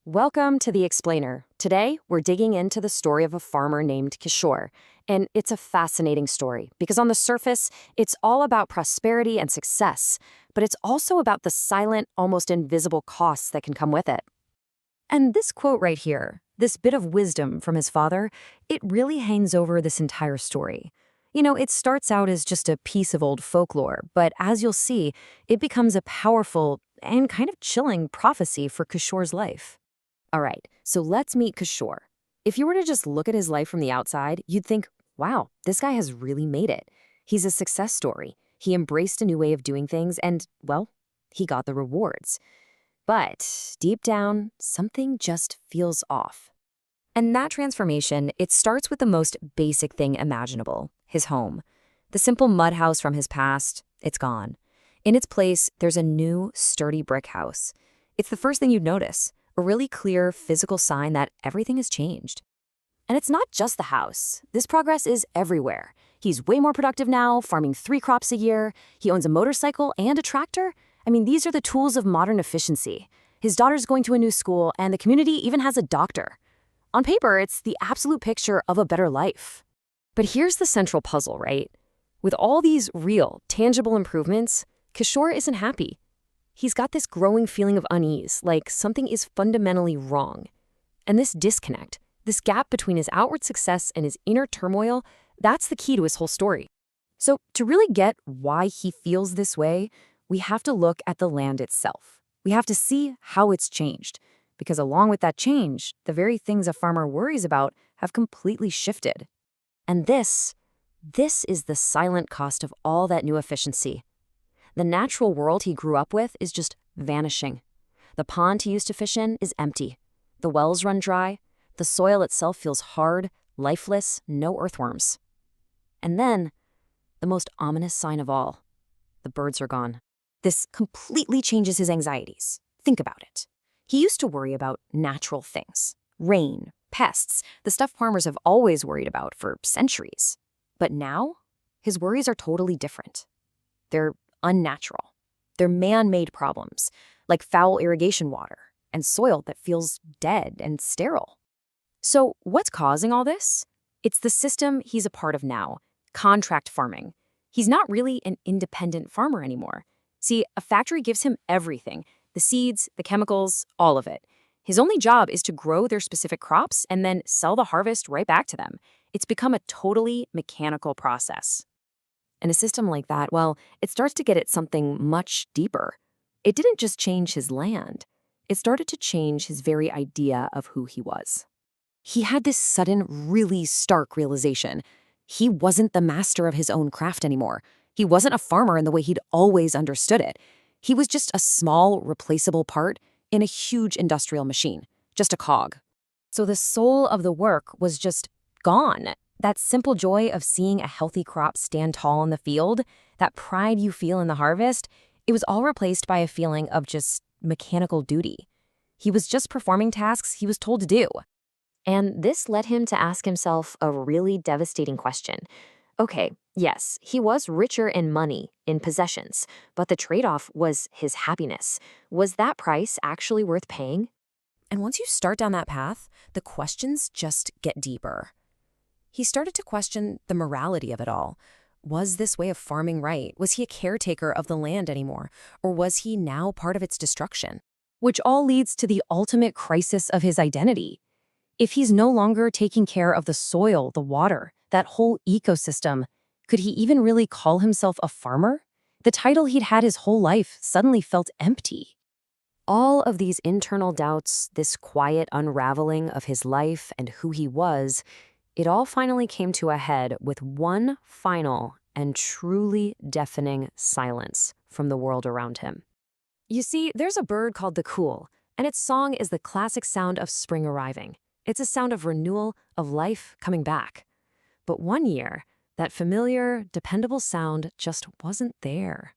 Welcome to The Explainer. Today, we're digging into the story of a farmer named Kishore. And it's a fascinating story because on the surface, it's all about prosperity and success, but it's also about the silent, almost invisible costs that can come with it. And this quote right here, this bit of wisdom from his father, it really hangs over this entire story. It starts out as just a piece of old folklore, but as you'll see, it becomes a powerful and kind of chilling prophecy for Kishore's life. All right, so let's meet Kishore. If you were to just look at his life from the outside, you'd think, wow, this guy has really made it. He's a success story. He embraced a new way of doing things and, well, he got the rewards. But deep down, something just feels off. And that transformation, it starts with the most basic thing imaginable, his home. The simple mud house from his past, it's gone. In its place, there's a new, sturdy brick house. It's the first thing you'd notice, a really clear physical sign that everything has changed. And it's not just the house. This progress is everywhere. He's way more productive now, farming 3 crops a year. He owns a motorcycle and a tractor. These are the tools of modern efficiency. His daughter's going to a new school, and the community even has a doctor. On paper, it's the absolute picture of a better life. But here's the central puzzle, right? With all these real, tangible improvements, Kishore isn't happy. He's got this growing feeling of unease, like something is fundamentally wrong. And this disconnect, this gap between his outward success and his inner turmoil, that's the key to his whole story. So to really get why he feels this way, we have to look at the land itself. We have to see how it's changed, because along with that change, the very things a farmer worries about have completely shifted. And this is the silent cost of all that new efficiency. The natural world he grew up with is just vanishing. The pond he used to fish in is empty. The wells run dry. The soil itself feels hard, lifeless, no earthworms. And then, the most ominous sign of all, the birds are gone. This completely changes his anxieties. Think about it. He used to worry about natural things, rain, pests, the stuff farmers have always worried about for centuries. But now, his worries are totally different. They're unnatural. They're man-made problems, like foul irrigation water and soil that feels dead and sterile. So what's causing all this? It's the system he's a part of now, contract farming. He's not really an independent farmer anymore. See, a factory gives him everything, the seeds, the chemicals, all of it. His only job is to grow their specific crops and then sell the harvest right back to them. It's become a totally mechanical process. And a system like that, well, it starts to get at something much deeper. It didn't just change his land. It started to change his very idea of who he was. He had this sudden, really stark realization. He wasn't the master of his own craft anymore. He wasn't a farmer in the way he'd always understood it. He was just a small, replaceable part in a huge industrial machine, just a cog. So the soul of the work was just gone. That simple joy of seeing a healthy crop stand tall in the field, that pride you feel in the harvest, it was all replaced by a feeling of just mechanical duty. He was just performing tasks he was told to do. And this led him to ask himself a really devastating question. Okay, yes, he was richer in money, in possessions, but the trade-off was his happiness. Was that price actually worth paying? And once you start down that path, the questions just get deeper. He started to question the morality of it all. Was this way of farming right? Was he a caretaker of the land anymore? Or was he now part of its destruction? Which all leads to the ultimate crisis of his identity. If he's no longer taking care of the soil, the water, that whole ecosystem, could he even really call himself a farmer? The title he'd had his whole life suddenly felt empty. All of these internal doubts, this quiet unraveling of his life and who he was, it all finally came to a head with one final and truly deafening silence from the world around him. You see, there's a bird called the Kool, and its song is the classic sound of spring arriving. It's a sound of renewal, of life coming back. But one year, that familiar, dependable sound just wasn't there.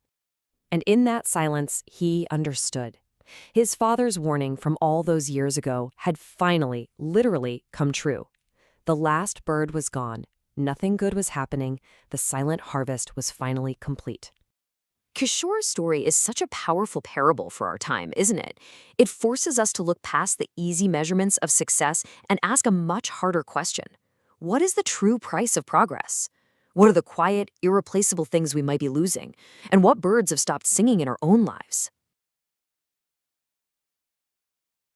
And in that silence, he understood. His father's warning from all those years ago had finally, literally, come true. The last bird was gone. Nothing good was happening. The silent harvest was finally complete. Kishore's story is such a powerful parable for our time, isn't it? It forces us to look past the easy measurements of success and ask a much harder question. What is the true price of progress? What are the quiet, irreplaceable things we might be losing? And what birds have stopped singing in our own lives?